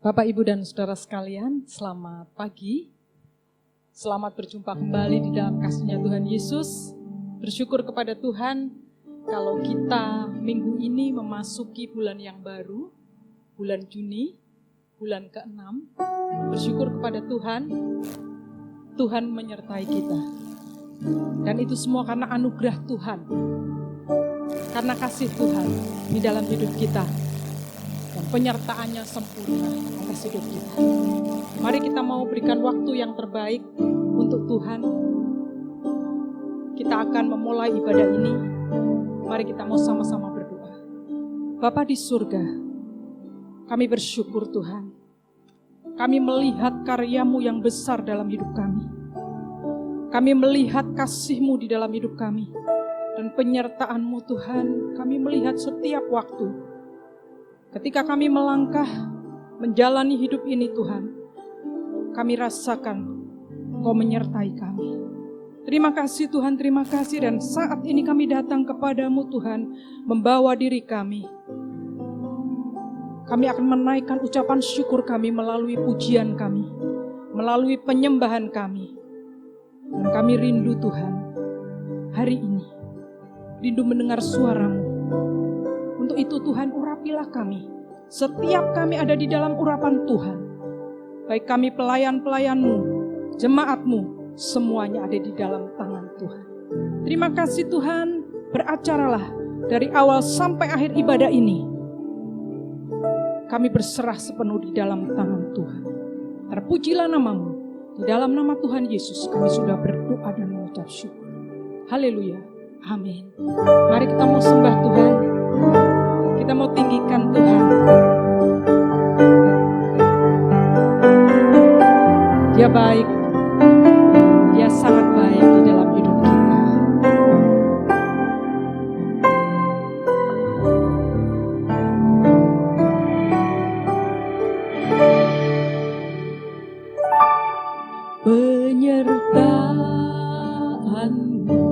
Bapak, Ibu, dan Saudara sekalian, selamat pagi. Selamat berjumpa kembali di dalam kasih-Nya Tuhan Yesus. Bersyukur kepada Tuhan kalau kita minggu ini memasuki bulan yang baru, bulan Juni, bulan ke-6. Bersyukur kepada Tuhan, Tuhan menyertai kita. Dan itu semua karena anugerah Tuhan, karena kasih Tuhan di dalam hidup kita. Dan penyertaannya sempurna atas hidup kita. Mari kita mau berikan waktu yang terbaik untuk Tuhan. Kita akan memulai ibadah ini. Mari kita mau sama-sama berdoa. Bapa di surga, kami bersyukur Tuhan. Kami melihat karya-Mu yang besar dalam hidup kami. Kami melihat kasih-Mu di dalam hidup kami. Dan penyertaan-Mu Tuhan, kami melihat setiap waktu. Ketika kami melangkah, menjalani hidup ini Tuhan, kami rasakan Kau menyertai kami. Terima kasih Tuhan, terima kasih. Dan saat ini kami datang kepadamu Tuhan, membawa diri kami. Kami akan menaikkan ucapan syukur kami melalui pujian kami, melalui penyembahan kami. Dan kami rindu Tuhan, hari ini, rindu mendengar suara-Mu. Untuk itu Tuhan, urapilah kami. Setiap kami ada di dalam urapan Tuhan. Baik kami pelayan-pelayan-Mu, jemaat-Mu, semuanya ada di dalam tangan Tuhan. Terima kasih Tuhan, beracaralah dari awal sampai akhir ibadah ini. Kami berserah sepenuh di dalam tangan Tuhan. Terpujilah nama-Mu. Di dalam nama Tuhan Yesus kami sudah berdoa dan mengucap syukur. Haleluya. Amin. Mari kita mau sembah Tuhan. Kita mau tinggikan Tuhan. Dia baik. Dia sangat baik di dalam hidup kita. Penyertaan-Mu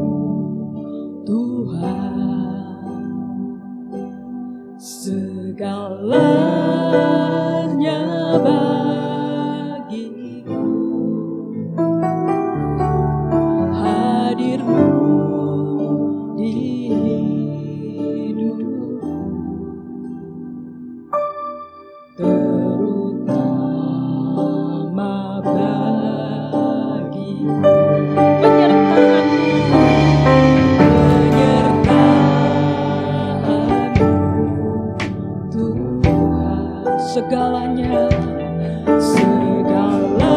Tuhan, segalanya bagiku. Hadir-Mu di hidupku, terutama bagiku. Segalanya, segalanya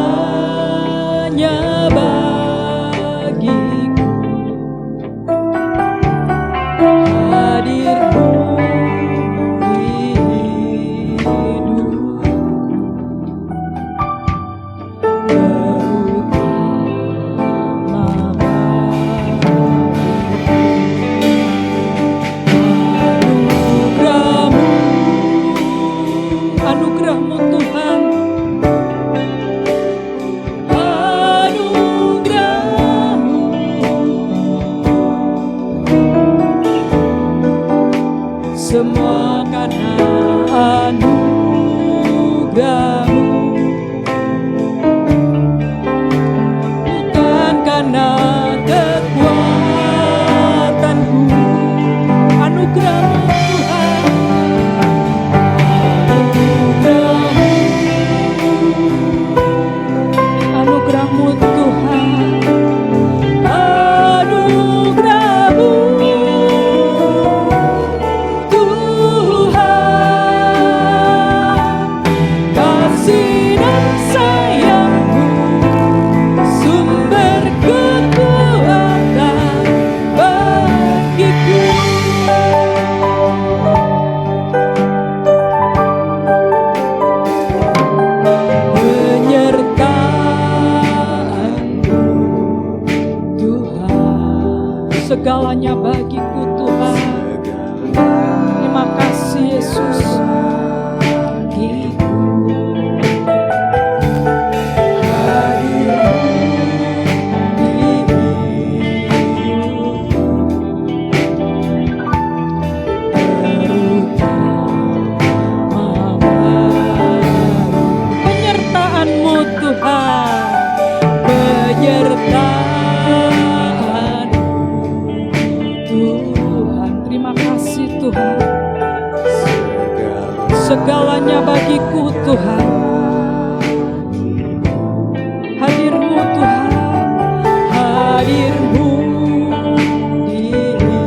bagiku. Hadir-Mu di hidupku, terutama bagiku. Anugerah-Mu Tuhan, anugerah-Mu, semua karena anugerah-Mu, bukan karena kekuatanku. Anugerah-Mu Tuhan, anugerah-Mu, hanya bagiku Tuhan. Hadir-Mu Tuhan, hadir-Mu di hidupku.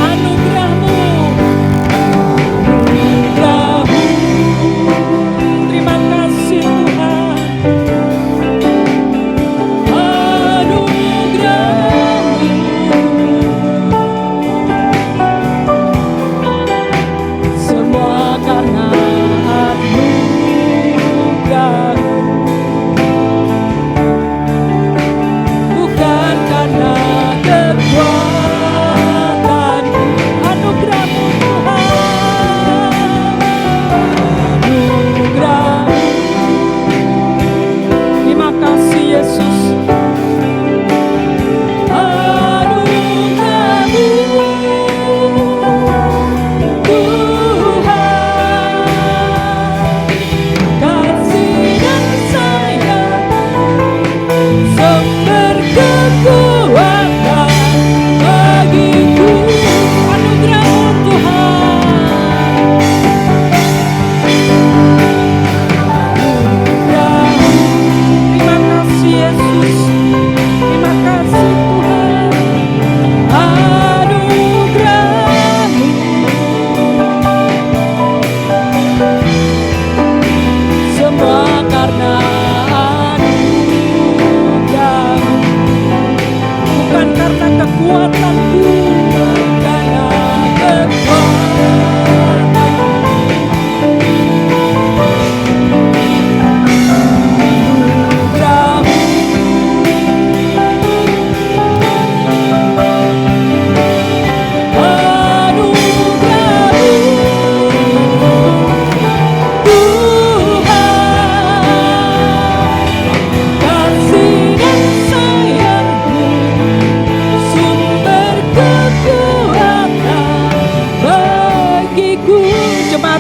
Anugerah-Mu, anugerah-Mu. Terima kasih Tuhan. Semua karena anugerah, bukan karena kekuatan. Anugerah-Mu Tuhan, anugerah. Terima kasih Yesus.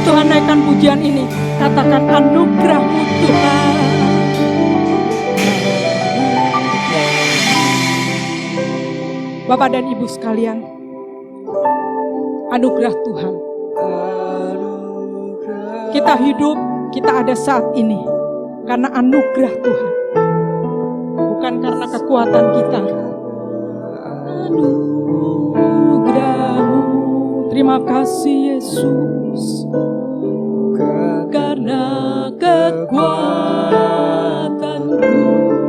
Tuhan, naikkan pujian ini. Katakan anugerah-Mu Tuhan. Bapak dan Ibu sekalian, anugerah Tuhan. Kita hidup, kita ada saat ini karena anugerah Tuhan, bukan karena kekuatan kita. Anugerah-Mu, terima kasih Yesus. Karena kekuatanku,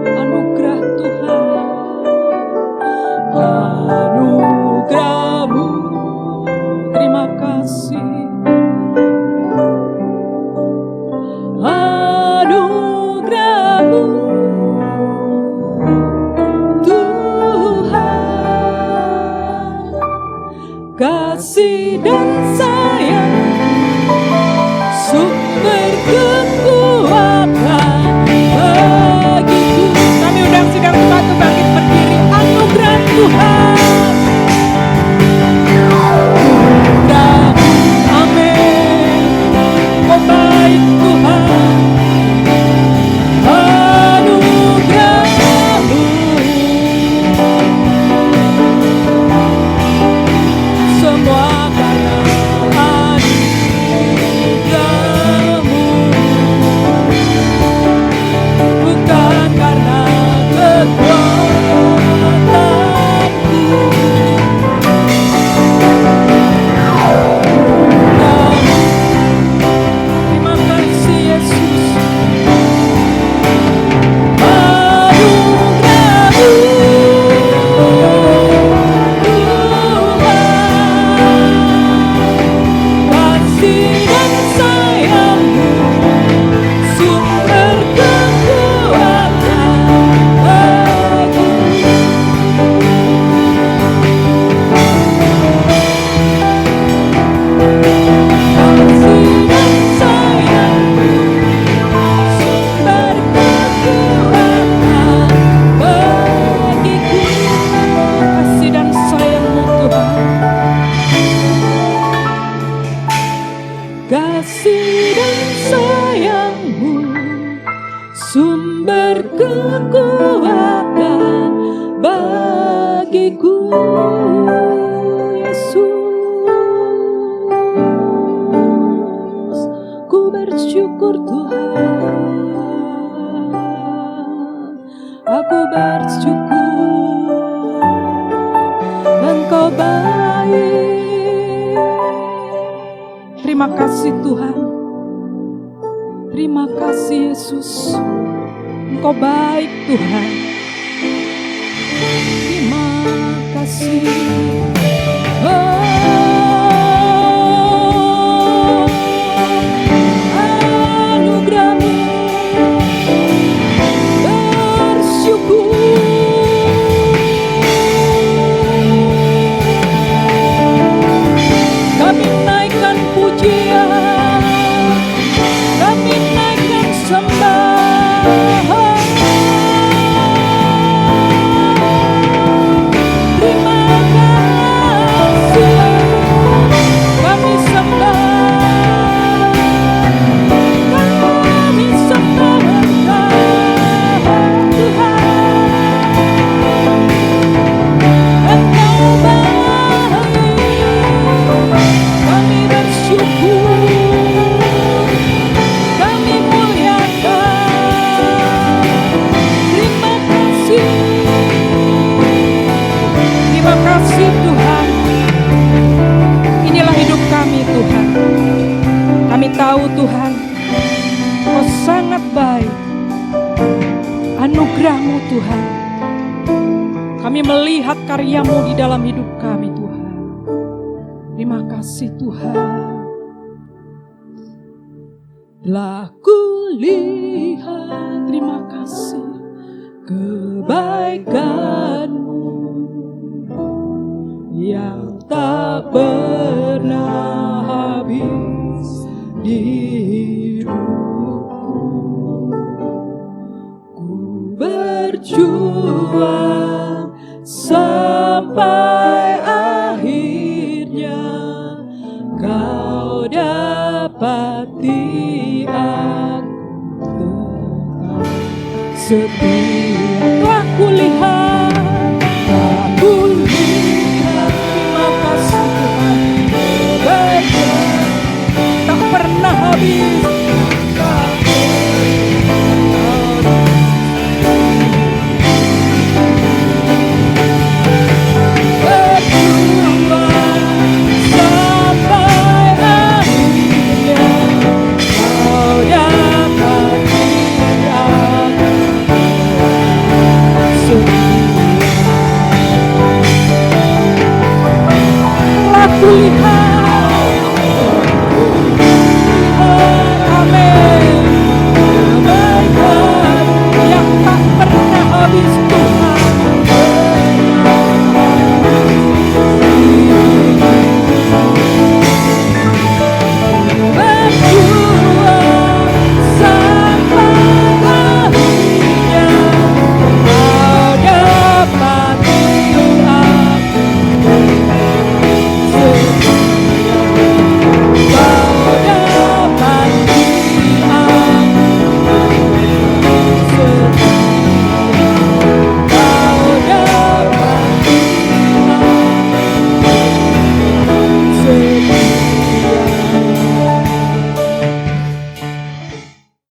anugerah Tuhan, anugerah-Mu, terima kasih. Anugerah-Mu Tuhan, kasih dan sayang, sumber kekuatan bagiku. Kami undang sidang jemaat bangkit berdiri. Anugerah Tuhan, anugerah, amin. Oh baik Tuhan, anugerah-Mu semua karena kasih-Ku Yesus, ku bersyukur Tuhan, aku bersyukur Engkau baik. Terima kasih Tuhan, terima kasih Yesus, Engkau baik Tuhan. Terima kasih. Anugerah-Mu bersyukur. Kami naikkan pujian, kami naikkan sembah. Terima kasih, kami sembah, kami sembah Engkau Tuhan. Engkau baik, kami bersyukur, kami muliakan. Terima kasih, terima kasih Tuhan. Inilah hidup kami Tuhan. Kami tahu Tuhan, Kau sangat baik. Anugerah-Mu Tuhan, kami melihat karya-Mu di dalam hidup kami Tuhan. Terima kasih Tuhan. Telah kulihat, terima kasih, kebaikan-Mu yang tak pernah habis di hidupku. Ku berjuang sampai akhirnya Kau dapati aku tetap setia. Telah kulihat, telah kulihat, terima kasih Tuhan, kebaikan tak pernah habis.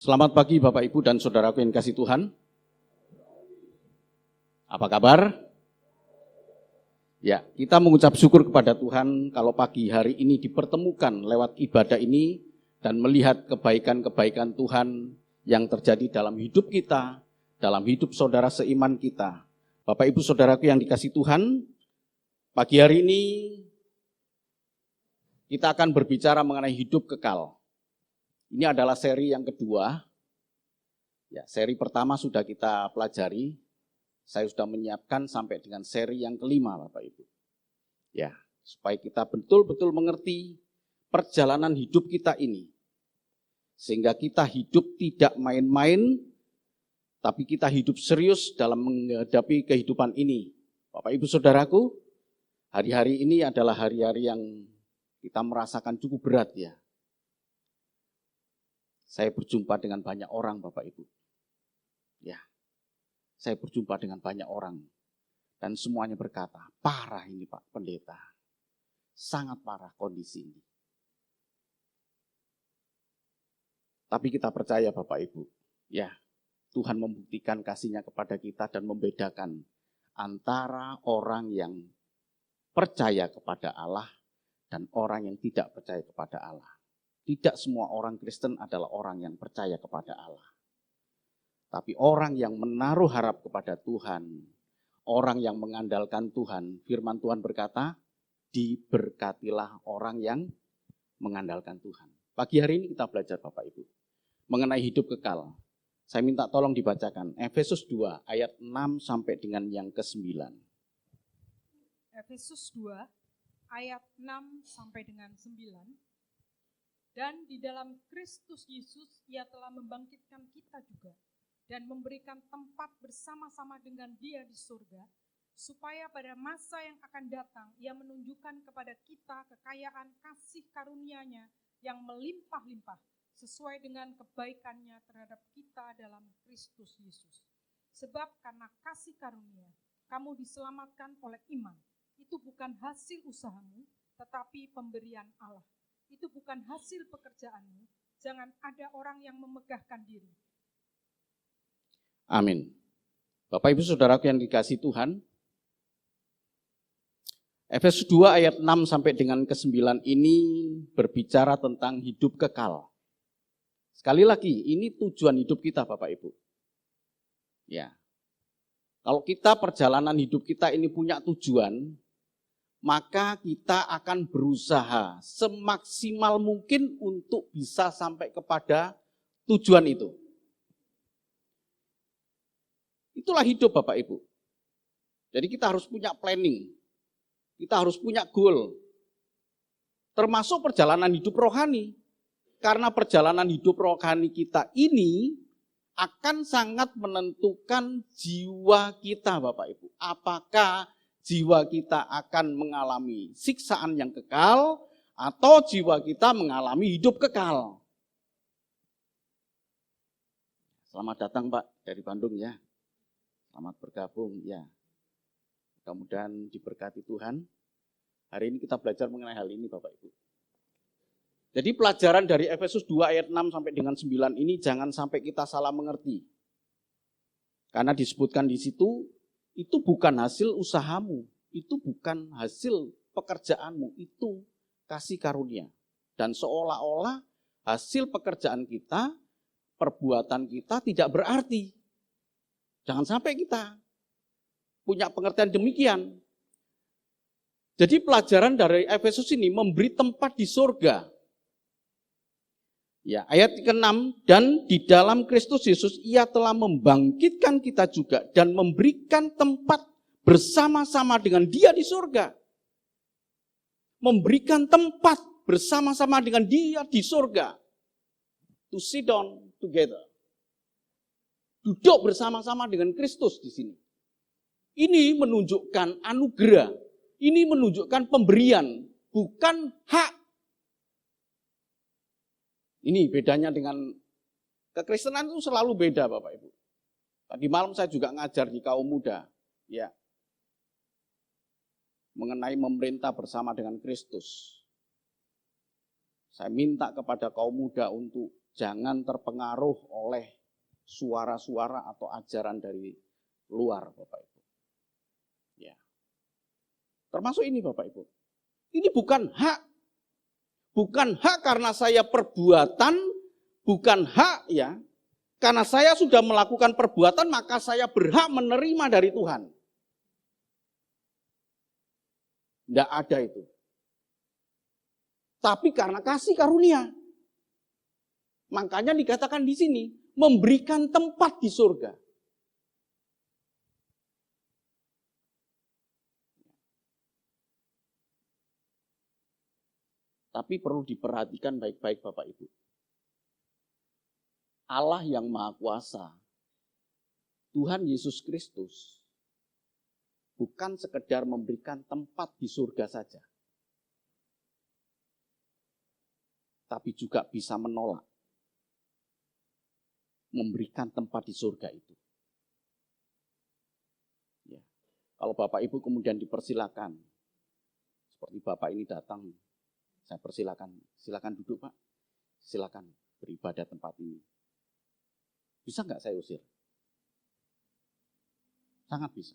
Selamat pagi Bapak Ibu dan Saudaraku yang kasih Tuhan. Apa kabar? Ya, kita mengucap syukur kepada Tuhan kalau pagi hari ini dipertemukan lewat ibadah ini dan melihat kebaikan-kebaikan Tuhan yang terjadi dalam hidup kita, dalam hidup saudara seiman kita. Bapak Ibu Saudaraku yang dikasih Tuhan, pagi hari ini kita akan berbicara mengenai hidup kekal. Ini adalah seri yang kedua. Ya, seri pertama sudah kita pelajari. Saya sudah menyiapkan sampai dengan seri yang kelima, Bapak Ibu. Ya, supaya kita betul-betul mengerti perjalanan hidup kita ini. Sehingga kita hidup tidak main-main, tapi kita hidup serius dalam menghadapi kehidupan ini. Bapak Ibu Saudaraku, hari-hari ini adalah hari-hari yang kita merasakan cukup berat ya. Saya berjumpa dengan banyak orang Bapak Ibu. Ya, saya berjumpa dengan banyak orang. Dan semuanya berkata, parah ini Pak Pendeta. Sangat parah kondisi ini. Tapi kita percaya Bapak Ibu, ya Tuhan membuktikan kasih-Nya kepada kita dan membedakan antara orang yang percaya kepada Allah dan orang yang tidak percaya kepada Allah. Tidak semua orang Kristen adalah orang yang percaya kepada Allah. Tapi orang yang menaruh harap kepada Tuhan, orang yang mengandalkan Tuhan, firman Tuhan berkata, diberkatilah orang yang mengandalkan Tuhan. Pagi hari ini kita belajar Bapak Ibu mengenai hidup kekal. Saya minta tolong dibacakan Efesus 2 ayat 6 sampai dengan yang ke-9. Efesus 2 ayat 6 sampai dengan 9. Dan di dalam Kristus Yesus Ia telah membangkitkan kita juga dan memberikan tempat bersama-sama dengan Dia di surga, supaya pada masa yang akan datang Ia menunjukkan kepada kita kekayaan kasih karunia-Nya yang melimpah-limpah sesuai dengan kebaikan-Nya terhadap kita dalam Kristus Yesus. Sebab karena kasih karunia kamu diselamatkan oleh iman. Itu bukan hasil usahamu, tetapi pemberian Allah. Itu bukan hasil pekerjaanmu. Jangan ada orang yang memegahkan diri. Amin. Bapak Ibu Saudaraku yang dikasihi Tuhan, Efesus 2 ayat 6 sampai dengan ke-9 ini berbicara tentang hidup kekal. Sekali lagi, ini tujuan hidup kita Bapak Ibu. Ya. Kalau kita perjalanan hidup kita ini punya tujuan, maka kita akan berusaha semaksimal mungkin untuk bisa sampai kepada tujuan itu. Itulah hidup Bapak Ibu. Jadi kita harus punya planning. Kita harus punya goal. Termasuk perjalanan hidup rohani. Karena perjalanan hidup rohani kita ini akan sangat menentukan jiwa kita Bapak Ibu. Apakah jiwa kita akan mengalami siksaan yang kekal atau jiwa kita mengalami hidup kekal. Selamat datang Pak dari Bandung ya. Selamat bergabung ya. Mudah-mudahan diberkati Tuhan. Hari ini kita belajar mengenai hal ini Bapak Ibu. Jadi pelajaran dari Efesus 2 ayat 6 sampai dengan 9 ini jangan sampai kita salah mengerti. Karena disebutkan di situ, itu bukan hasil usahamu, itu bukan hasil pekerjaanmu, itu kasih karunia. Dan seolah-olah hasil pekerjaan kita, perbuatan kita tidak berarti. Jangan sampai kita punya pengertian demikian. Jadi pelajaran dari Efesus ini memberi tempat di surga. Ya, ayat ke-6, dan di dalam Kristus Yesus Ia telah membangkitkan kita juga dan memberikan tempat bersama-sama dengan Dia di surga. Memberikan tempat bersama-sama dengan Dia di surga. To sit down together. Duduk bersama-sama dengan Kristus di sini. Ini menunjukkan anugerah. Ini menunjukkan pemberian, bukan hak. Ini bedanya dengan kekristenan itu selalu beda Bapak Ibu. Tadi malam saya juga ngajar di kaum muda, ya, mengenai memerintah bersama dengan Kristus. Saya minta kepada kaum muda untuk jangan terpengaruh oleh suara-suara atau ajaran dari luar Bapak Ibu. Ya. Termasuk ini Bapak Ibu. Ini bukan hak. Bukan hak karena saya perbuatan, bukan hak ya. Karena saya sudah melakukan perbuatan, maka saya berhak menerima dari Tuhan. Tidak ada itu. Tapi karena kasih karunia. Makanya dikatakan di sini, memberikan tempat di surga. Tapi perlu diperhatikan baik-baik Bapak Ibu. Allah yang Maha Kuasa, Tuhan Yesus Kristus, bukan sekedar memberikan tempat di surga saja. Tapi juga bisa menolak. Memberikan tempat di surga itu. Ya. Kalau Bapak Ibu kemudian dipersilakan, seperti Bapak ini datang, saya persilakan, silakan duduk Pak, silakan beribadah tempat ini. Bisa nggak saya usir? Sangat bisa.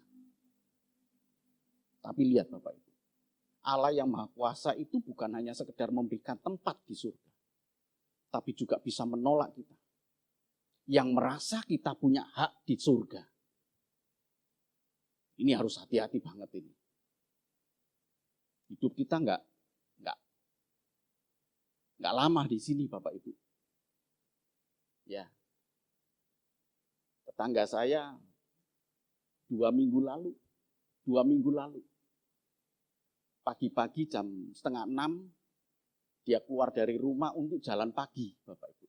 Tapi lihat Bapak Ibu, Allah yang Maha Kuasa itu bukan hanya sekedar memberikan tempat di surga, tapi juga bisa menolak kita. Yang merasa kita punya hak di surga. Ini harus hati-hati banget ini. Hidup kita nggak lama di sini Bapak Ibu. Ya. Tetangga saya 2 minggu lalu, pagi-pagi jam 5:30, dia keluar dari rumah untuk jalan pagi, Bapak Ibu.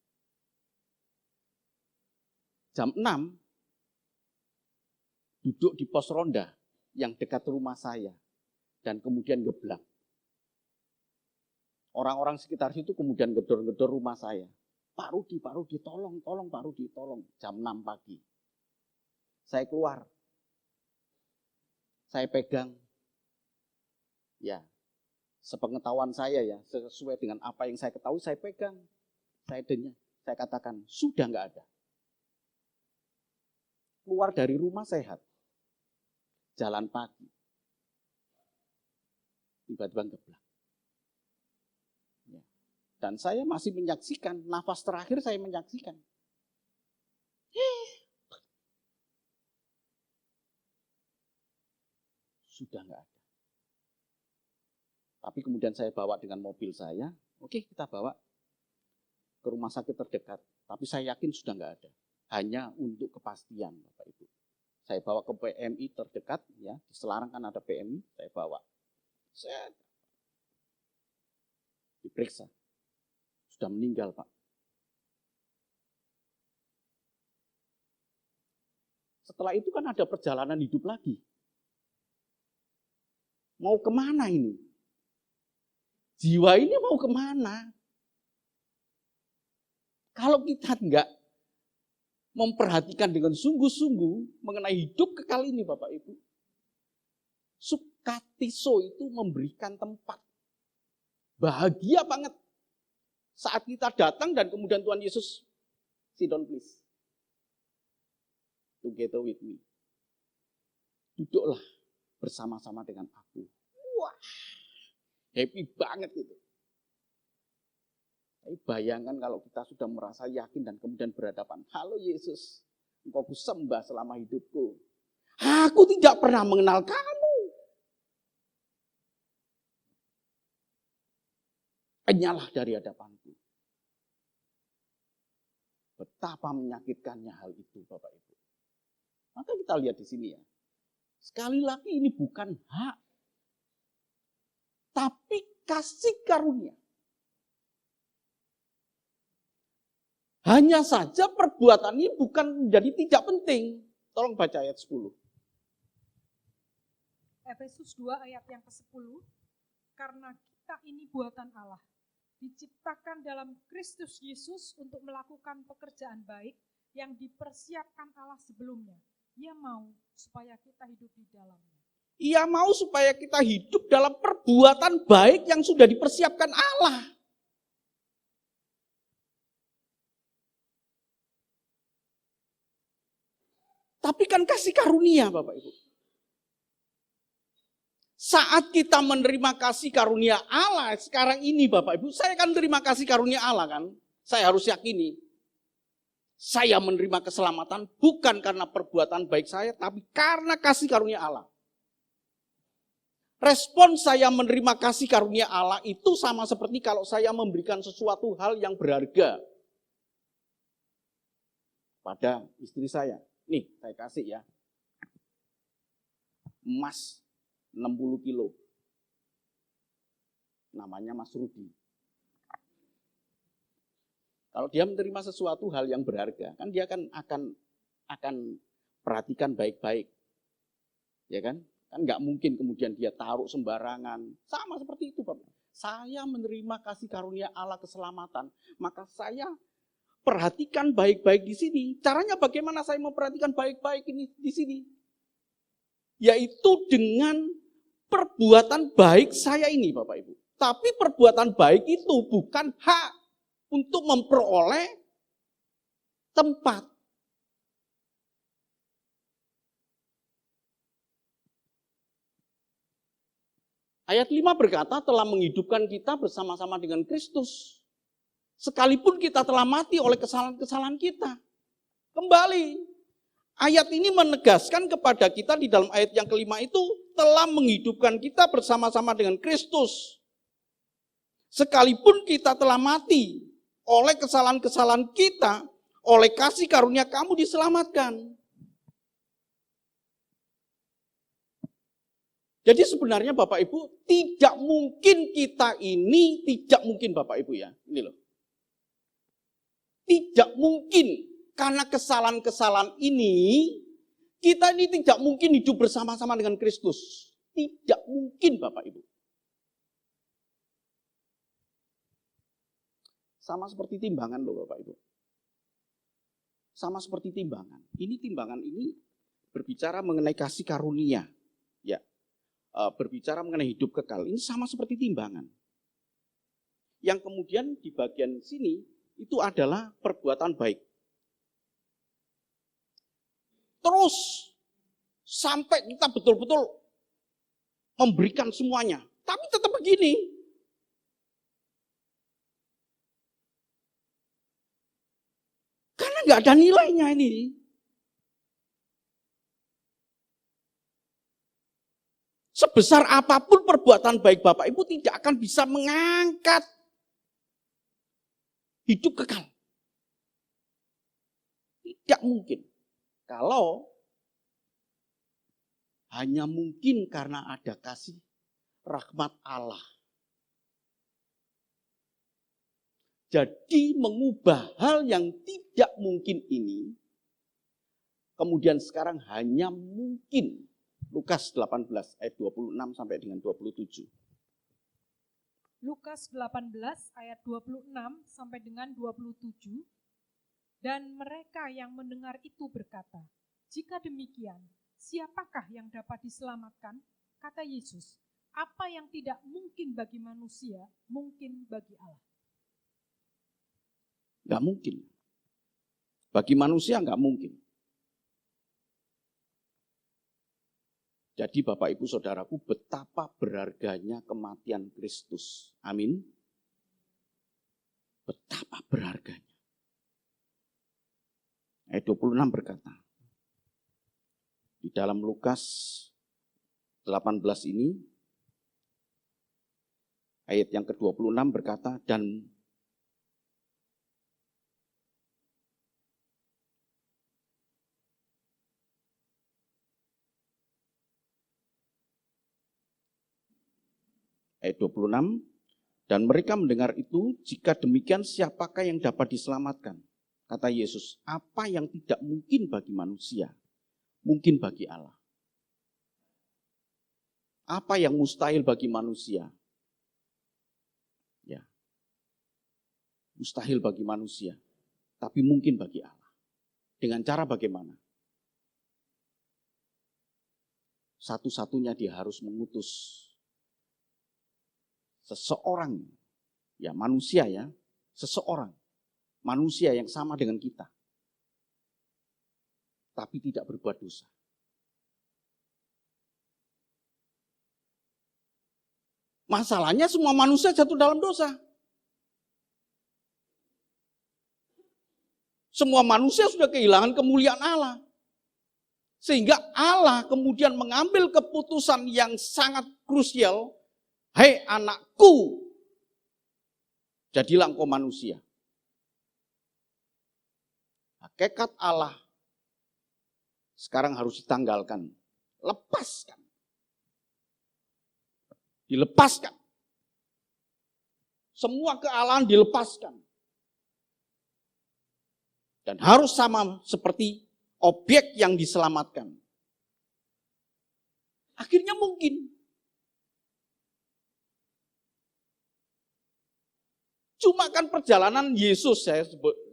Jam 6, duduk di pos ronda yang dekat rumah saya, dan kemudian ngeblak. Orang-orang sekitar situ kemudian gedor-gedor rumah saya. Pak Rudi, tolong Pak Rudi, tolong. Jam 6 pagi. Saya keluar. Saya pegang. Ya, sepengetahuan saya ya, sesuai dengan apa yang saya ketahui, saya pegang. Saya denyah. Saya katakan, sudah nggak ada. Keluar dari rumah sehat. Jalan pagi. Tiba-tiba ngeblak. Dan saya masih menyaksikan, nafas terakhir saya menyaksikan. Sudah nggak ada. Tapi kemudian saya bawa dengan mobil saya, oke kita bawa ke rumah sakit terdekat. Tapi saya yakin sudah nggak ada. Hanya untuk kepastian Bapak Ibu. Saya bawa ke PMI terdekat, ya di Selarang kan ada PMI, saya bawa. Saya diperiksa. Sudah meninggal, Pak. Setelah itu kan ada perjalanan hidup lagi. Mau kemana ini? Jiwa ini mau kemana? Kalau kita enggak memperhatikan dengan sungguh-sungguh mengenai hidup kekal ini, Bapak Ibu. Sukatiso itu memberikan tempat. Bahagia banget. Saat kita datang dan kemudian Tuhan Yesus, sit down please. Together with me. Duduklah bersama-sama dengan aku. Wah, happy banget itu. Tapi bayangkan kalau kita sudah merasa yakin dan kemudian berhadapan. Halo Yesus, Engkau kusembah selama hidupku. Aku tidak pernah mengenal kamu. Penyalah dari hadapanku. Betapa menyakitkannya hal itu, Bapak Ibu. Maka kita lihat di sini ya. Sekali lagi ini bukan hak. Tapi kasih karunia. Hanya saja perbuatan ini bukan menjadi tidak penting. Tolong baca ayat 10. Efesus 2 ayat yang ke-10. Karena kita ini buatan Allah. Diciptakan dalam Kristus Yesus untuk melakukan pekerjaan baik yang dipersiapkan Allah sebelumnya. Ia mau supaya kita hidup di dalamnya. Ia mau supaya kita hidup dalam perbuatan baik yang sudah dipersiapkan Allah. Tapi kan kasih karunia Bapak Ibu. Saat kita menerima kasih karunia Allah, sekarang ini Bapak Ibu, saya kan terima kasih karunia Allah kan. Saya harus yakini. Saya menerima keselamatan bukan karena perbuatan baik saya, tapi karena kasih karunia Allah. Respon saya menerima kasih karunia Allah itu sama seperti kalau saya memberikan sesuatu hal yang berharga pada istri saya. Nih, saya kasih ya. Emas 60 kilo. Namanya Mas Rudi. Kalau dia menerima sesuatu hal yang berharga, kan dia akan perhatikan baik-baik. Ya kan? Kan nggak mungkin kemudian dia taruh sembarangan. Sama seperti itu, Bapak. Saya menerima kasih karunia Allah keselamatan, maka saya perhatikan baik-baik di sini. Caranya bagaimana saya memperhatikan baik-baik ini di sini? Yaitu dengan perbuatan baik saya ini, Bapak Ibu. Tapi perbuatan baik itu bukan hak untuk memperoleh tempat. Ayat 5 berkata telah menghidupkan kita bersama-sama dengan Kristus. Sekalipun kita telah mati oleh kesalahan-kesalahan kita. Kembali, ayat ini menegaskan kepada kita di dalam ayat yang kelima itu telah menghidupkan kita bersama-sama dengan Kristus. Sekalipun kita telah mati oleh kesalahan-kesalahan kita, oleh kasih karunia kamu diselamatkan. Jadi sebenarnya Bapak Ibu, tidak mungkin kita ini, tidak mungkin Bapak Ibu ya, ini loh. Tidak mungkin, karena kesalahan-kesalahan ini, kita ini tidak mungkin hidup bersama-sama dengan Kristus. Tidak mungkin Bapak Ibu. Sama seperti timbangan loh Bapak Ibu. Sama seperti timbangan. Ini timbangan ini berbicara mengenai kasih karunia. Ya. Berbicara mengenai hidup kekal. Ini sama seperti timbangan. Yang kemudian di bagian sini itu adalah perbuatan baik. Terus sampai kita betul-betul memberikan semuanya. Tapi tetap begini. Karena nggak ada nilainya ini. Sebesar apapun perbuatan baik Bapak Ibu tidak akan bisa mengangkat hidup kekal. Tidak mungkin. Kalau hanya mungkin karena ada kasih rahmat Allah. Jadi mengubah hal yang tidak mungkin ini, kemudian sekarang hanya mungkin. Lukas 18 ayat 26 sampai dengan 27. Lukas 18 ayat 26 sampai dengan 27. Dan mereka yang mendengar itu berkata, jika demikian, siapakah yang dapat diselamatkan? Kata Yesus, apa yang tidak mungkin bagi manusia, mungkin bagi Allah. Enggak mungkin. Bagi manusia enggak mungkin. Jadi Bapak Ibu Saudaraku, betapa berharganya kematian Kristus. Amin. Betapa berharganya. Ayat 26 berkata, di dalam Lukas 18 ini, ayat yang ke-26 berkata, dan ayat 26, dan mereka mendengar itu, jika demikian siapakah yang dapat diselamatkan? Kata Yesus, apa yang tidak mungkin bagi manusia, mungkin bagi Allah. Apa yang mustahil bagi manusia? Ya. Mustahil bagi manusia, tapi mungkin bagi Allah. Dengan cara bagaimana? Satu-satunya dia harus mengutus seseorang, ya manusia ya, seseorang, manusia yang sama dengan kita, tapi tidak berbuat dosa. Masalahnya semua manusia jatuh dalam dosa. Semua manusia sudah kehilangan kemuliaan Allah. Sehingga Allah kemudian mengambil keputusan yang sangat krusial. Hei anakku, jadilah engkau manusia. Hakikat Allah sekarang harus ditanggalkan. Lepaskan. Dilepaskan. Semua kealahan dilepaskan. Dan harus sama seperti objek yang diselamatkan. Akhirnya mungkin. Cuma kan perjalanan Yesus,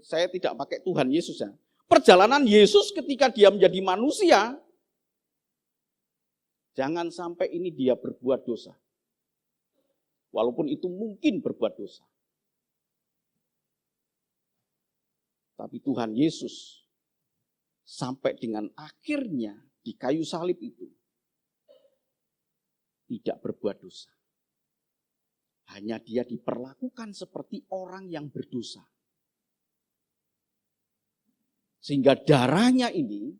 saya tidak pakai Tuhan Yesus ya. Perjalanan Yesus ketika dia menjadi manusia, Jangan sampai ini dia berbuat dosa. Walaupun itu mungkin berbuat dosa. Tapi Tuhan Yesus sampai dengan akhirnya di kayu salib itu tidak berbuat dosa. Hanya dia diperlakukan seperti orang yang berdosa. Sehingga darahnya ini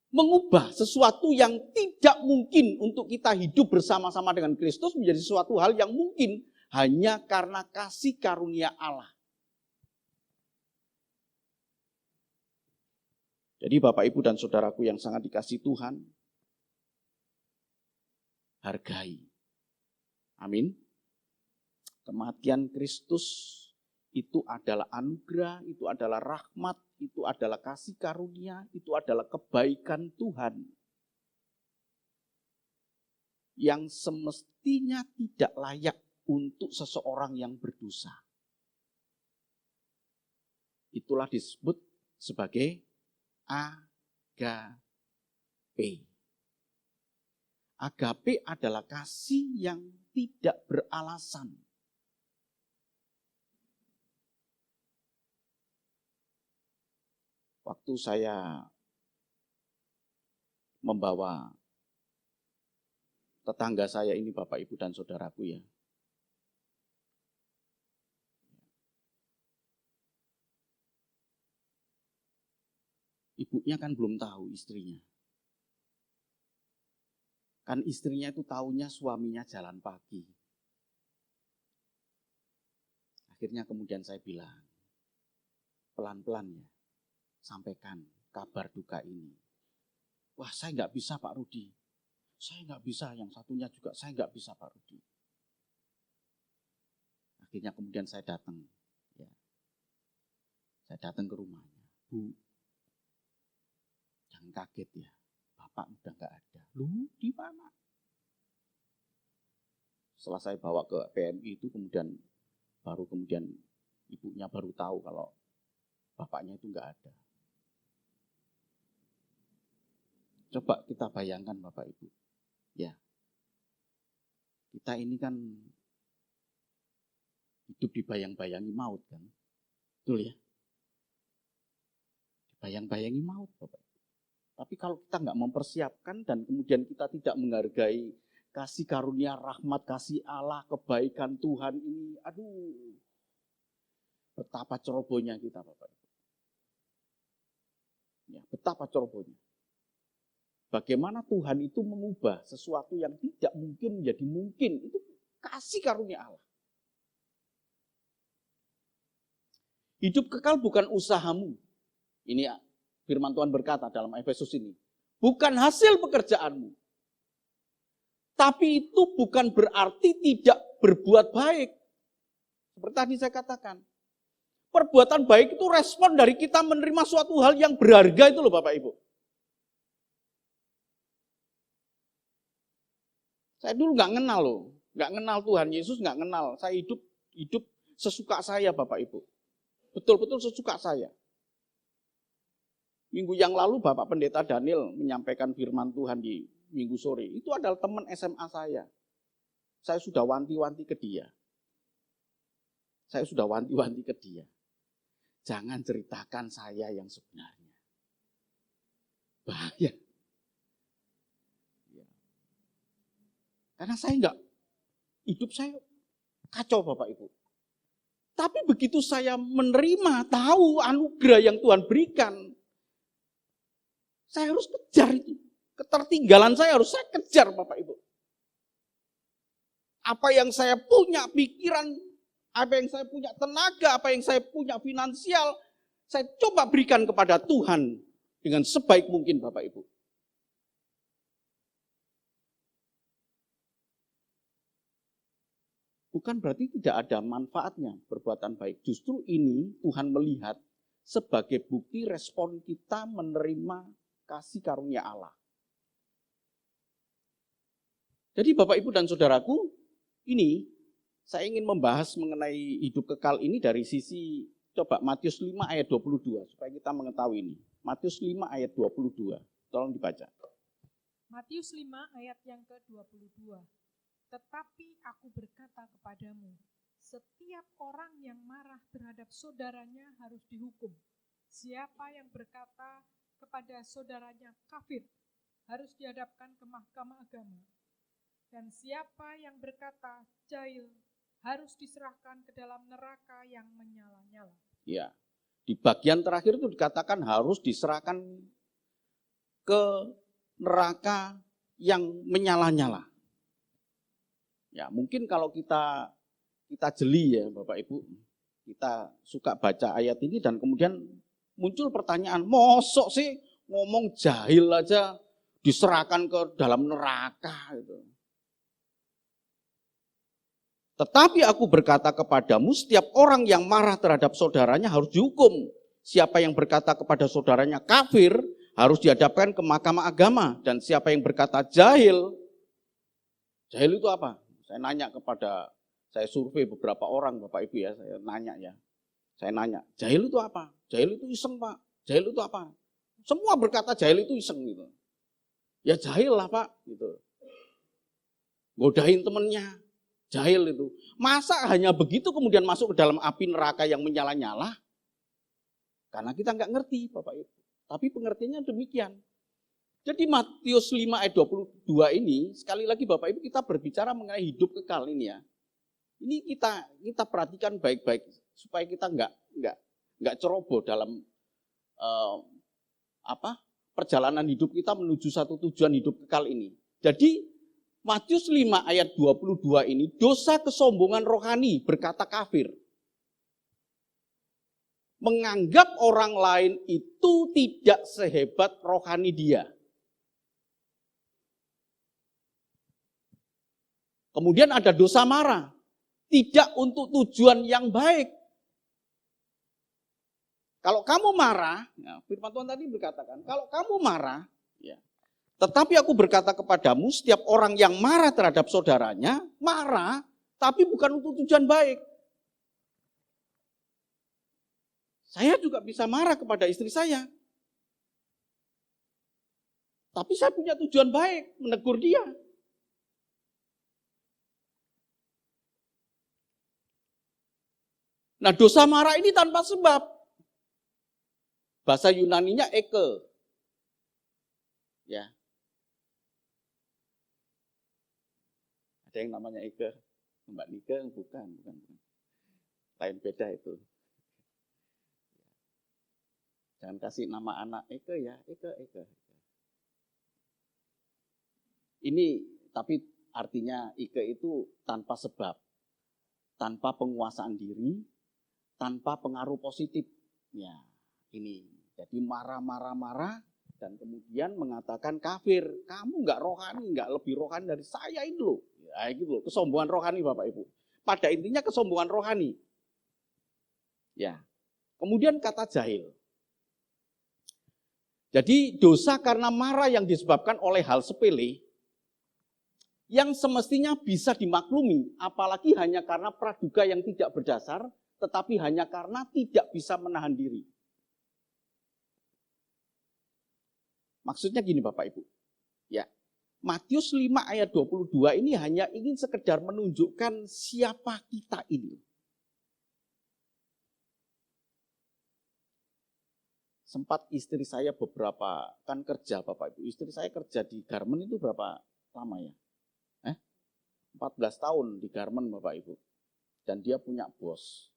mengubah sesuatu yang tidak mungkin untuk kita hidup bersama-sama dengan Kristus menjadi sesuatu hal yang mungkin hanya karena kasih karunia Allah. Jadi Bapak, Ibu, dan saudaraku yang sangat dikasihi Tuhan, hargai. Amin. Kematian Kristus itu adalah anugerah, itu adalah rahmat, itu adalah kasih karunia, itu adalah kebaikan Tuhan. Yang semestinya tidak layak untuk seseorang yang berdosa. Itulah disebut sebagai agape. Agape adalah kasih yang tidak beralasan. Waktu saya membawa tetangga saya ini, Bapak, Ibu, dan saudaraku ya. Ibunya kan belum tahu istrinya. Kan istrinya itu taunya suaminya jalan pagi. Akhirnya kemudian saya bilang, pelan-pelan ya, sampaikan kabar duka ini. Wah, saya nggak bisa Pak Rudi. Saya nggak bisa, yang satunya juga saya nggak bisa Pak Rudi. Akhirnya kemudian saya datang. Ya. Saya datang ke rumahnya. Bu, jangan kaget ya, Bapak udah nggak ada. Lu di mana? Setelah saya bawa ke PMI itu kemudian ibunya baru tahu kalau bapaknya itu nggak ada. Coba kita bayangkan Bapak Ibu, ya, kita ini kan hidup dibayang-bayangi maut kan, betul ya? Dibayang-bayangi maut Bapak Ibu. Tapi kalau kita nggak mempersiapkan dan kemudian kita tidak menghargai kasih karunia, rahmat, kasih Allah, kebaikan Tuhan ini, aduh, betapa cerobohnya kita Bapak Ibu. Ya, betapa cerobohnya. Bagaimana Tuhan itu mengubah sesuatu yang tidak mungkin menjadi mungkin. Itu kasih karunia Allah. Hidup kekal bukan usahamu. Ini firman Tuhan berkata dalam Efesus ini. Bukan hasil pekerjaanmu. Tapi itu bukan berarti tidak berbuat baik. Seperti tadi saya katakan. Perbuatan baik itu respon dari kita menerima suatu hal yang berharga itu loh Bapak Ibu. Saya dulu nggak kenal loh, nggak kenal Tuhan Yesus, nggak kenal. Saya hidup sesuka saya Bapak Ibu, betul-betul sesuka saya. Minggu yang lalu Bapak Pendeta Daniel menyampaikan firman Tuhan di minggu sore. Itu adalah teman SMA saya. Saya sudah wanti-wanti ke dia. Jangan ceritakan saya yang sebenarnya. Bahaya. Karena hidup saya kacau Bapak Ibu. Tapi begitu saya menerima, tahu anugerah yang Tuhan berikan, saya harus kejar itu. Ketertinggalan saya harus saya kejar Bapak Ibu. Apa yang saya punya pikiran, apa yang saya punya tenaga, apa yang saya punya finansial, saya coba berikan kepada Tuhan dengan sebaik mungkin Bapak Ibu. Bukan berarti tidak ada manfaatnya perbuatan baik. Justru ini Tuhan melihat sebagai bukti respon kita menerima kasih karunia Allah. Jadi Bapak Ibu dan Saudaraku, ini saya ingin membahas mengenai hidup kekal ini dari sisi, coba Matius 5 ayat 22, supaya kita mengetahui ini. Matius 5 ayat 22, tolong dibaca. Matius 5 ayat yang ke-22. Tetapi aku berkata kepadamu, setiap orang yang marah terhadap saudaranya harus dihukum. Siapa yang berkata kepada saudaranya kafir harus dihadapkan ke mahkamah agama. Dan siapa yang berkata jahil harus diserahkan ke dalam neraka yang menyala-nyala. Ya, di bagian terakhir itu dikatakan harus diserahkan ke neraka yang menyala-nyala. Ya, mungkin kalau kita jeli ya Bapak Ibu, kita suka baca ayat ini dan kemudian muncul pertanyaan, mosok sih ngomong jahil aja diserahkan ke dalam neraka gitu. Tetapi aku berkata kepadamu, setiap orang yang marah terhadap saudaranya harus dihukum. Siapa yang berkata kepada saudaranya kafir harus dihadapkan ke mahkamah agama. Dan siapa yang berkata jahil itu apa? Saya nanya saya survei beberapa orang Bapak Ibu ya, saya nanya, jahil itu apa? Jahil itu iseng Pak, jahil itu apa? Semua berkata jahil itu iseng gitu. Ya jahil lah Pak, gitu. Godain temennya, jahil itu. Masa hanya begitu kemudian masuk ke dalam api neraka yang menyala-nyala? Karena kita nggak ngerti Bapak Ibu. Tapi pengertiannya demikian. Jadi Matius 5 ayat 22 ini, sekali lagi Bapak Ibu kita berbicara mengenai hidup kekal ini ya. Ini kita perhatikan baik-baik supaya kita nggak ceroboh dalam perjalanan hidup kita menuju satu tujuan hidup kekal ini. Jadi Matius 5 ayat 22 ini dosa kesombongan rohani berkata kafir. Menganggap orang lain itu tidak sehebat rohani dia. Kemudian ada dosa marah. Tidak untuk tujuan yang baik. Kalau kamu marah, ya, firman Tuhan tadi berkatakan, kalau kamu marah, ya, tetapi aku berkata kepadamu, setiap orang yang marah terhadap saudaranya, marah, tapi bukan untuk tujuan baik. Saya juga bisa marah kepada istri saya. Tapi saya punya tujuan baik, menegur dia. Nah, dosa marah ini tanpa sebab. Bahasa Yunaninya eke. Ya. Ada yang namanya eke. Mbak Nika bukan. Lain beda itu. Jangan kasih nama anak eke ya, eke. Ini tapi artinya ike itu tanpa sebab. Tanpa penguasaan diri, tanpa pengaruh positif. Ya, ini. Jadi marah dan kemudian mengatakan kafir. Kamu enggak rohani, enggak lebih rohani dari saya ini loh. Ya, gitu loh, kesombongan rohani Bapak Ibu. Pada intinya kesombongan rohani. Ya. Kemudian kata jahil. Jadi dosa karena marah yang disebabkan oleh hal sepele yang semestinya bisa dimaklumi, apalagi hanya karena praduga yang tidak berdasar, tetapi hanya karena tidak bisa menahan diri. Maksudnya gini Bapak Ibu, ya, Matius 5 ayat 22 ini hanya ingin sekedar menunjukkan siapa kita ini. Sempat istri saya beberapa, kan kerja Bapak Ibu, istri saya kerja di garmen itu berapa lama ya? 14 tahun di garmen Bapak Ibu. Dan dia punya bos.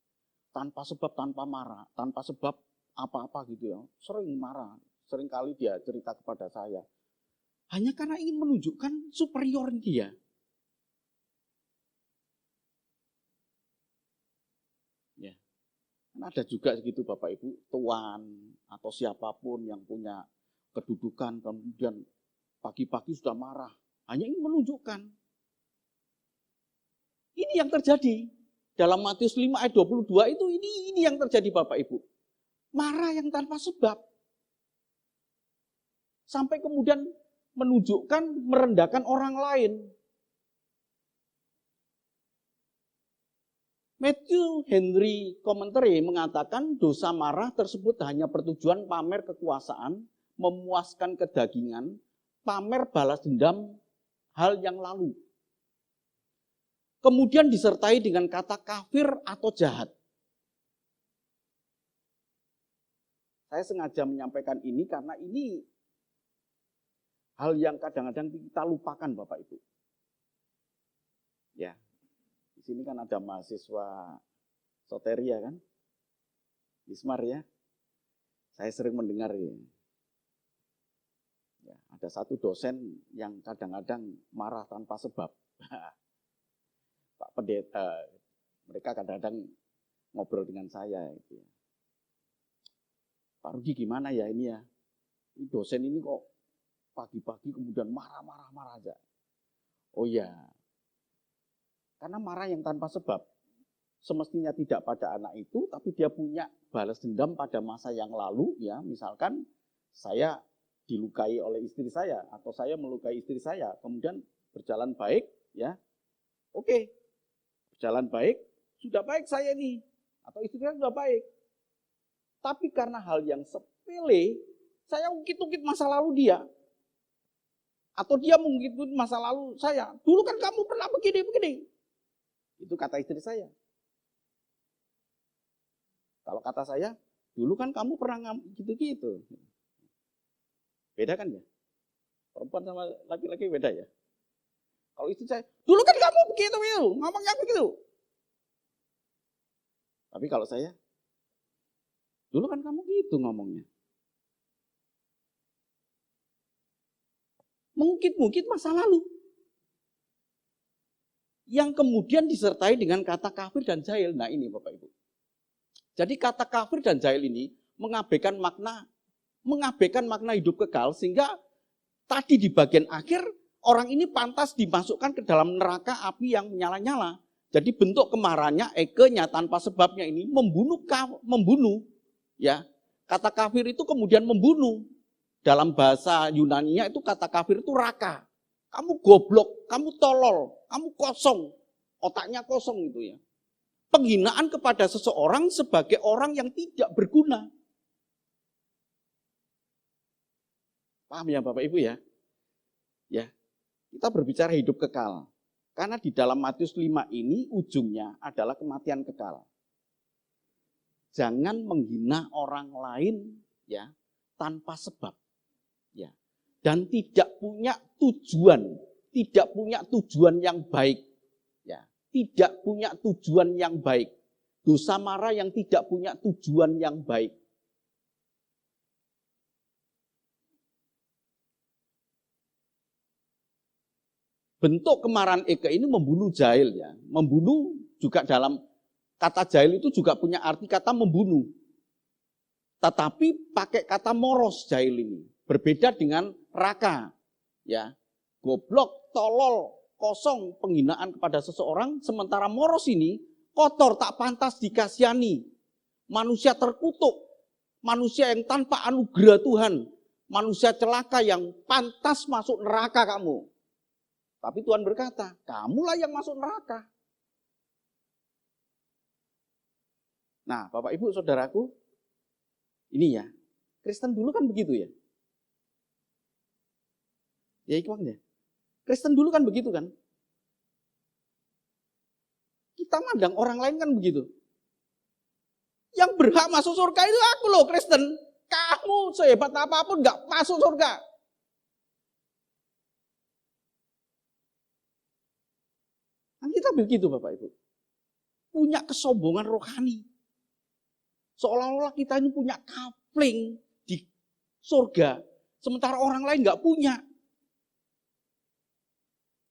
Tanpa sebab, tanpa marah, tanpa sebab apa-apa gitu ya. Sering marah, sering kali dia cerita kepada saya. Hanya karena ingin menunjukkan superior dia. Ya. Kan ada juga segitu Bapak Ibu, tuan atau siapapun yang punya kedudukan kemudian pagi-pagi sudah marah. Hanya ingin menunjukkan. Ini yang terjadi. Dalam Matius 5 ayat 22 itu ini yang terjadi Bapak Ibu. Marah yang tanpa sebab. Sampai kemudian menunjukkan merendahkan orang lain. Matthew Henry Commentary mengatakan dosa marah tersebut hanya bertujuan pamer kekuasaan, memuaskan kedagingan, pamer balas dendam hal yang lalu. Kemudian disertai dengan kata kafir atau jahat. Saya sengaja menyampaikan ini karena ini hal yang kadang-kadang kita lupakan Bapak Ibu. Ya, di sini kan ada mahasiswa Soteria kan, Ismar ya. Saya sering mendengar ya. Ada satu dosen yang kadang-kadang marah tanpa sebab. Pak Pendeta, mereka kadang-kadang ngobrol dengan saya. Gitu ya. Pak Rudi gimana ya ini ya? Ini dosen ini kok pagi-pagi kemudian marah-marah aja. Oh ya, karena marah yang tanpa sebab. Semestinya tidak pada anak itu, tapi dia punya balas dendam pada masa yang lalu. Ya, misalkan saya dilukai oleh istri saya atau saya melukai istri saya, kemudian berjalan baik, ya, oke, berjalan baik, sudah baik saya nih, atau istri saya sudah baik. Tapi karena hal yang sepele, saya ungkit-ungkit masa lalu dia, atau dia mengungkit masa lalu saya. Dulu kan kamu pernah begini. Itu kata istri saya. Kalau kata saya, dulu kan kamu pernah gitu-gitu. Beda kan ya? Perempuan sama laki-laki beda ya? Kalau istri saya, dulu kan kamu begitu, ngomongnya begitu. Tapi kalau saya, dulu kan kamu gitu ngomongnya. Mungkin masa lalu. Yang kemudian disertai dengan kata kafir dan jahil. Nah ini Bapak Ibu. Jadi kata kafir dan jahil ini mengabaikan makna hidup kekal, sehingga tadi di bagian akhir orang ini pantas dimasukkan ke dalam neraka api yang menyala-nyala. Jadi bentuk kemarahannya, egenya tanpa sebabnya ini membunuh. Ya, kata kafir itu kemudian membunuh. Dalam bahasa Yunaninya itu kata kafir itu raka. Kamu goblok, kamu tolol, kamu kosong, otaknya kosong gitu ya. Penghinaan kepada seseorang sebagai orang yang tidak berguna. Paham ya Bapak Ibu ya? Ya, kita berbicara hidup kekal. Karena di dalam Matius 5 ini ujungnya adalah kematian kekal. Jangan menghina orang lain ya tanpa sebab. Ya. Dan tidak punya tujuan yang baik. Ya, tidak punya tujuan yang baik. Dosa marah yang tidak punya tujuan yang baik. Bentuk kemarahan eke ini membunuh jahil ya. Membunuh juga dalam kata jahil itu juga punya arti kata membunuh. Tetapi pakai kata moros jahil ini. Berbeda dengan raka. Ya, goblok, tolol, kosong, penghinaan kepada seseorang. Sementara moros ini kotor, tak pantas dikasihani. Manusia terkutuk. Manusia yang tanpa anugerah Tuhan. Manusia celaka yang pantas masuk neraka kamu. Tapi Tuhan berkata, kamulah yang masuk neraka. Nah, Bapak Ibu Saudaraku, ini ya, Kristen dulu kan begitu ya. Ya ikhwan ya. Kristen dulu kan begitu kan. Kita mandang orang lain kan begitu. Yang berhak masuk surga itu aku loh Kristen. Kamu sehebat apapun gak masuk surga. Kan kita begitu Bapak Ibu. Punya kesombongan rohani. Seolah-olah kita ini punya kapling di surga. Sementara orang lain gak punya.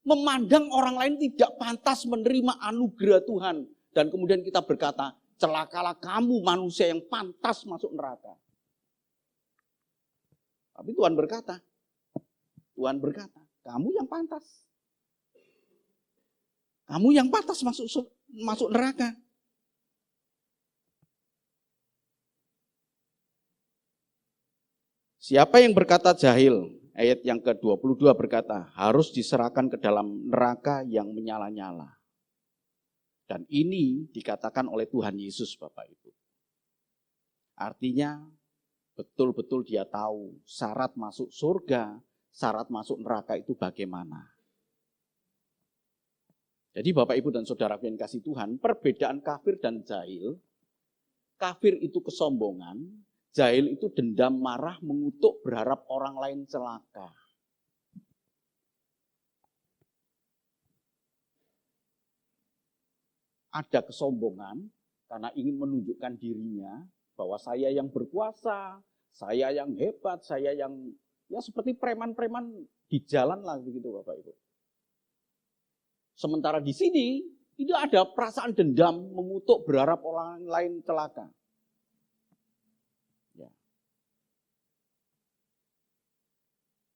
Memandang orang lain tidak pantas menerima anugerah Tuhan. Dan kemudian kita berkata, celakalah kamu manusia yang pantas masuk neraka. Tapi Tuhan berkata, kamu yang pantas. Kamu yang pantas masuk neraka. Siapa yang berkata jahil? Ayat yang ke-22 berkata, harus diserahkan ke dalam neraka yang menyala-nyala. Dan ini dikatakan oleh Tuhan Yesus, Bapak Ibu. Artinya, betul-betul dia tahu syarat masuk surga, syarat masuk neraka itu bagaimana. Jadi Bapak Ibu dan Saudara yang kasih Tuhan, perbedaan kafir dan jahil, kafir itu kesombongan, jahil itu dendam, marah, mengutuk, berharap orang lain celaka. Ada kesombongan karena ingin menunjukkan dirinya bahwa saya yang berkuasa, saya yang hebat, saya yang ya seperti preman-preman di jalan lah begitu Bapak Ibu. Sementara di sini tidak ada perasaan dendam, mengutuk, berharap orang lain celaka. Ya.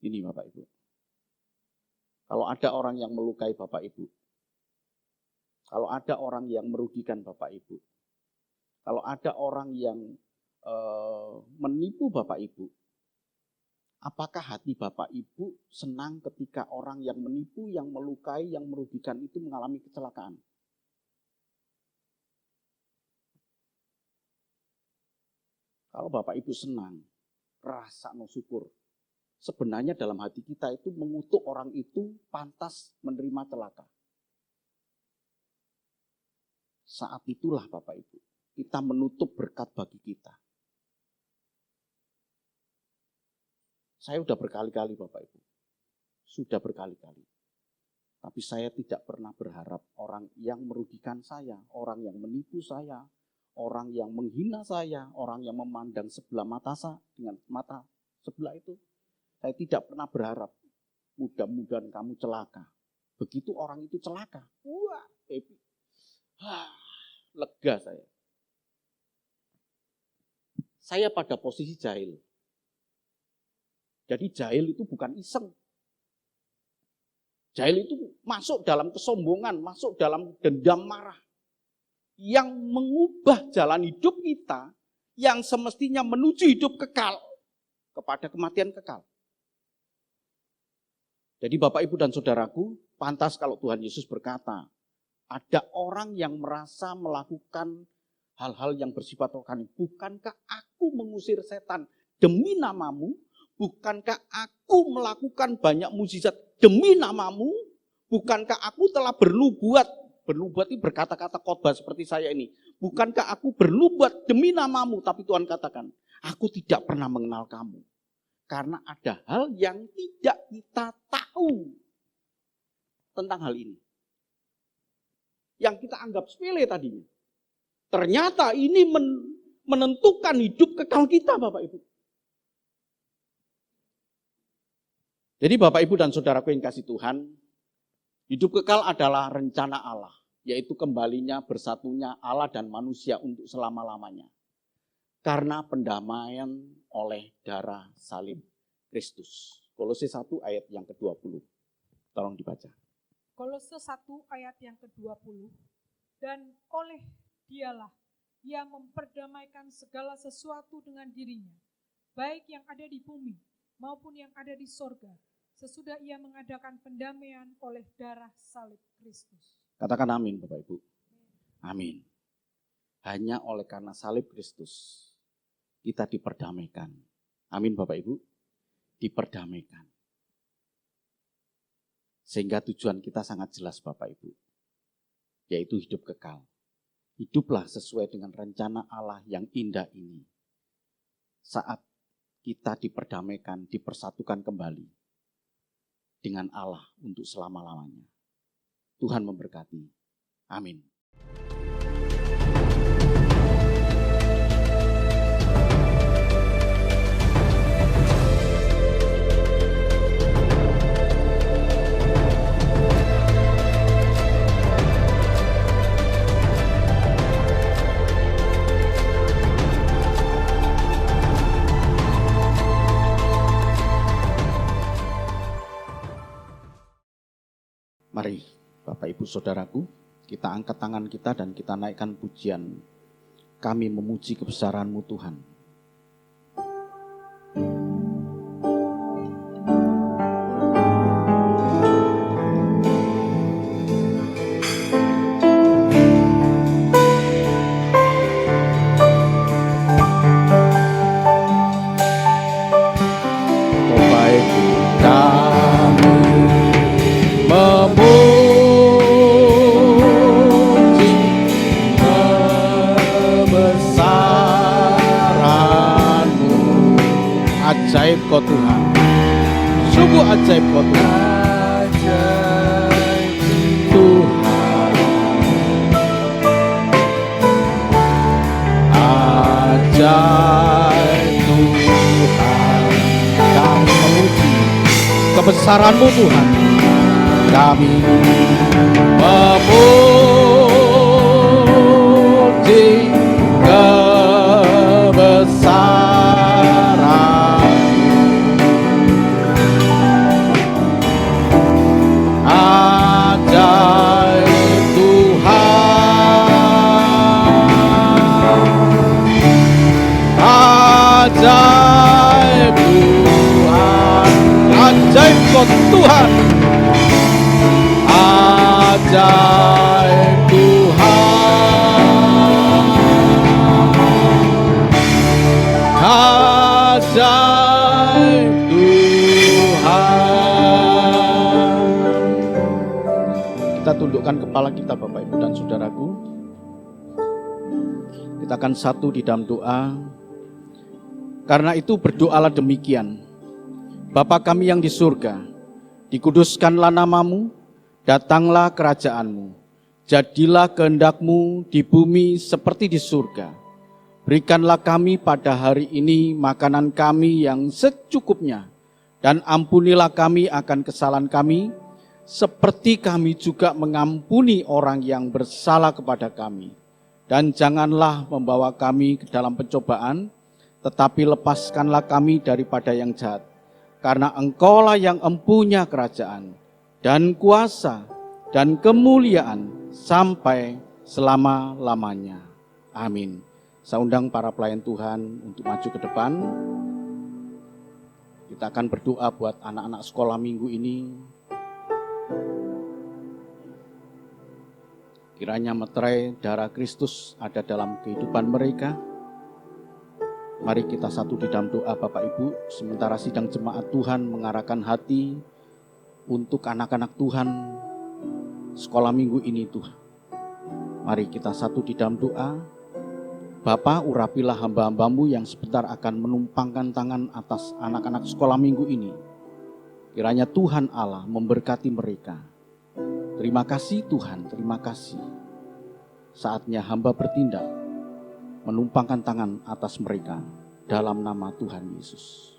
Ini Bapak Ibu. Kalau ada orang yang melukai Bapak Ibu, kalau ada orang yang merugikan Bapak Ibu, kalau ada orang yang menipu Bapak Ibu, apakah hati Bapak Ibu senang ketika orang yang menipu, yang melukai, yang merugikan itu mengalami kecelakaan? Kalau Bapak Ibu senang, rasa no syukur. Sebenarnya dalam hati kita itu mengutuk orang itu pantas menerima celaka. Saat itulah Bapak Ibu, kita menutup berkat bagi kita. Saya sudah berkali-kali Bapak Ibu, sudah berkali-kali. Tapi saya tidak pernah berharap orang yang merugikan saya, orang yang menipu saya, orang yang menghina saya, orang yang memandang sebelah mata saya dengan mata sebelah itu. Saya tidak pernah berharap, mudah-mudahan kamu celaka. Begitu orang itu celaka, wah, happy. Lega saya. Saya pada posisi jahil. Jadi jahil itu bukan iseng. Jahil itu masuk dalam kesombongan, masuk dalam dendam marah. Yang mengubah jalan hidup kita, yang semestinya menuju hidup kekal, kepada kematian kekal. Jadi Bapak, Ibu, dan Saudaraku, pantas kalau Tuhan Yesus berkata, ada orang yang merasa melakukan hal-hal yang bersifat rohani. Bukankah aku mengusir setan demi namamu? Bukankah aku melakukan banyak mukjizat demi namamu? Bukankah aku telah bernubuat itu berkata-kata khotbah seperti saya ini. Bukankah aku bernubuat demi namamu? Tapi Tuhan katakan, aku tidak pernah mengenal kamu. Karena ada hal yang tidak kita tahu tentang hal ini. Yang kita anggap sepele tadinya. Ternyata ini menentukan hidup kekal kita Bapak Ibu. Jadi Bapak Ibu dan Saudaraku yang kasih Tuhan, hidup kekal adalah rencana Allah. Yaitu kembalinya bersatunya Allah dan manusia untuk selama-lamanya. Karena pendamaian oleh darah salib Kristus. Kolose 1 ayat yang ke-20. Tolong dibaca. Kolose 1 ayat yang ke-20. Dan oleh dialah ia memperdamaikan segala sesuatu dengan dirinya, baik yang ada di bumi maupun yang ada di sorga, sesudah ia mengadakan pendamaian oleh darah salib Kristus. Katakan amin Bapak Ibu. Amin. Hanya oleh karena salib Kristus kita diperdamaikan. Amin Bapak Ibu. Diperdamaikan. Sehingga tujuan kita sangat jelas Bapak Ibu. Yaitu hidup kekal. Hiduplah sesuai dengan rencana Allah yang indah ini. Saat kita diperdamaikan, dipersatukan kembali dengan Allah untuk selama-lamanya. Tuhan memberkati. Amin. Mari Bapak Ibu Saudaraku, kita angkat tangan kita dan kita naikkan pujian. Kami memuji kebesaran-Mu Tuhan. Kau baik, Ajaib kau Tuhan. Tuhan. Ajaib Tuhan. Kami memuji kebesaran-Mu Tuhan. Kami memuji kebesaran. Ajaib Tuhan. Ajaib Tuhan. Ajaib kau Tuhan. Ajaib Tuhan. Ajaib Tuhan. Kita tundukkan kepala kita Bapak Ibu dan Saudaraku. Kita akan satu di dalam doa. Karena itu berdoalah demikian. Bapa kami yang di surga, dikuduskanlah nama-Mu, datanglah kerajaan-Mu, jadilah kehendak-Mu di bumi seperti di surga. Berikanlah kami pada hari ini makanan kami yang secukupnya, dan ampunilah kami akan kesalahan kami, seperti kami juga mengampuni orang yang bersalah kepada kami. Dan janganlah membawa kami ke dalam pencobaan, tetapi lepaskanlah kami daripada yang jahat. Karena Engkaulah yang empunya kerajaan, dan kuasa, dan kemuliaan sampai selama-lamanya. Amin. Saya undang para pelayan Tuhan untuk maju ke depan. Kita akan berdoa buat anak-anak sekolah minggu ini. Kiranya meterai darah Kristus ada dalam kehidupan mereka. Mari kita satu di dalam doa Bapak Ibu, sementara sidang jemaat Tuhan mengarahkan hati untuk anak-anak Tuhan sekolah minggu ini Tuhan. Mari kita satu di dalam doa. Bapa, urapilah hamba-hamba-Mu yang sebentar akan menumpangkan tangan atas anak-anak sekolah minggu ini. Kiranya Tuhan Allah memberkati mereka. Terima kasih Tuhan, terima kasih. Saatnya hamba bertindak, menumpangkan tangan atas mereka dalam nama Tuhan Yesus.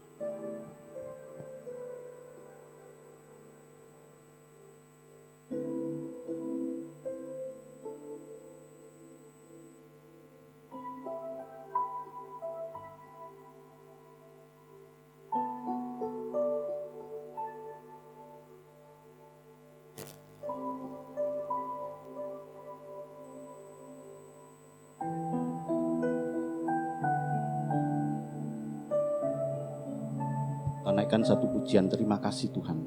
Kita naikkan satu pujian, terima kasih Tuhan.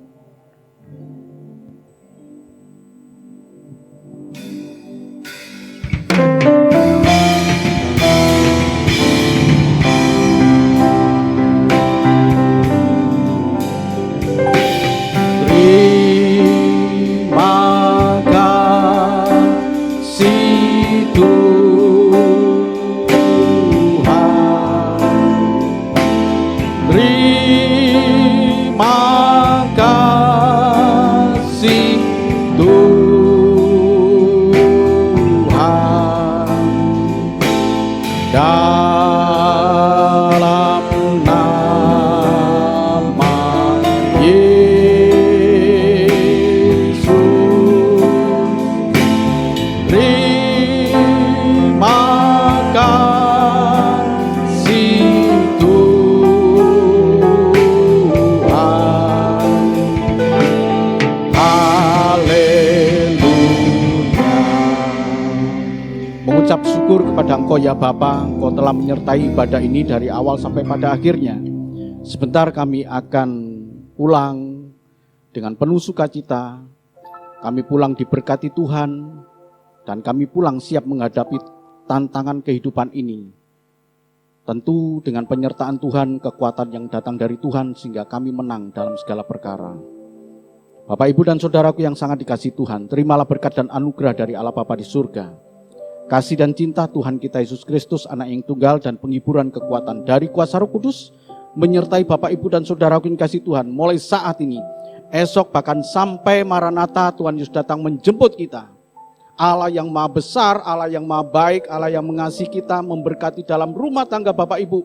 Terima kasih dalam nama Yesus. Terima kasih Tuhan. Haleluya. Mengucap syukur kepada Engkau ya Bapa, Engkau telah menyertai ibadah ini dari awal sampai pada akhirnya. Sebentar kami akan pulang dengan penuh sukacita. Kami pulang diberkati Tuhan, dan kami pulang siap menghadapi tantangan kehidupan ini. Tentu dengan penyertaan Tuhan, kekuatan yang datang dari Tuhan sehingga kami menang dalam segala perkara. Bapak, Ibu, dan Saudaraku yang sangat dikasihi Tuhan, terimalah berkat dan anugerah dari Allah Bapa di surga. Kasih dan cinta Tuhan kita Yesus Kristus, anak yang tunggal, dan penghiburan kekuatan dari kuasa Roh Kudus menyertai Bapak, Ibu, dan Saudaraku yang kasih Tuhan mulai saat ini esok bahkan sampai Maranatha Tuhan Yesus datang menjemput kita. Allah yang maha besar, Allah yang maha baik, Allah yang mengasihi kita, memberkati dalam rumah tangga Bapak Ibu,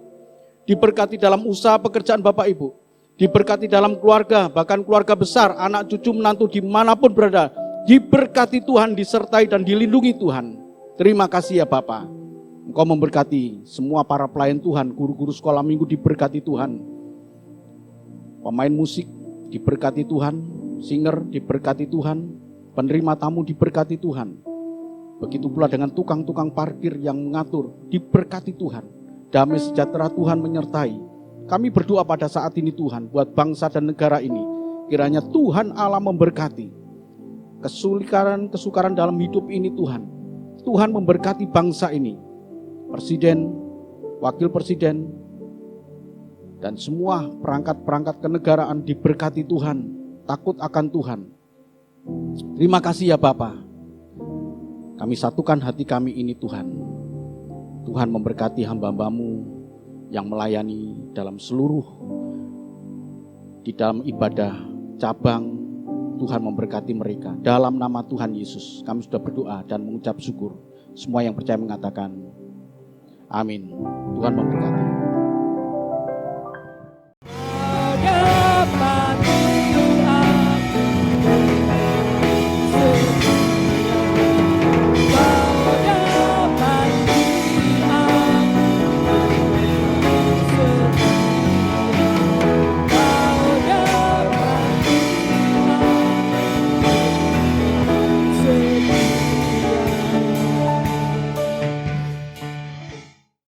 diberkati dalam usaha pekerjaan Bapak Ibu, diberkati dalam keluarga, bahkan keluarga besar, anak cucu menantu dimanapun berada, diberkati Tuhan, disertai dan dilindungi Tuhan. Terima kasih ya Bapak, Engkau memberkati semua para pelayan Tuhan, guru-guru sekolah minggu diberkati Tuhan, pemain musik diberkati Tuhan, singer diberkati Tuhan, penerima tamu diberkati Tuhan. Begitu pula dengan tukang-tukang parkir yang mengatur, diberkati Tuhan. Damai sejahtera Tuhan menyertai. Kami berdoa pada saat ini Tuhan, buat bangsa dan negara ini, kiranya Tuhan Allah memberkati. Kesukaran dalam hidup ini Tuhan. Tuhan memberkati bangsa ini. Presiden, wakil presiden, dan semua perangkat-perangkat kenegaraan diberkati Tuhan, takut akan Tuhan. Terima kasih ya Bapa. Kami satukan hati kami ini Tuhan. Tuhan memberkati hamba-Hambamu yang melayani dalam seluruh, di dalam ibadah cabang. Tuhan memberkati mereka. Dalam nama Tuhan Yesus kami sudah berdoa dan mengucap syukur. Semua yang percaya mengatakan amin. Tuhan memberkati.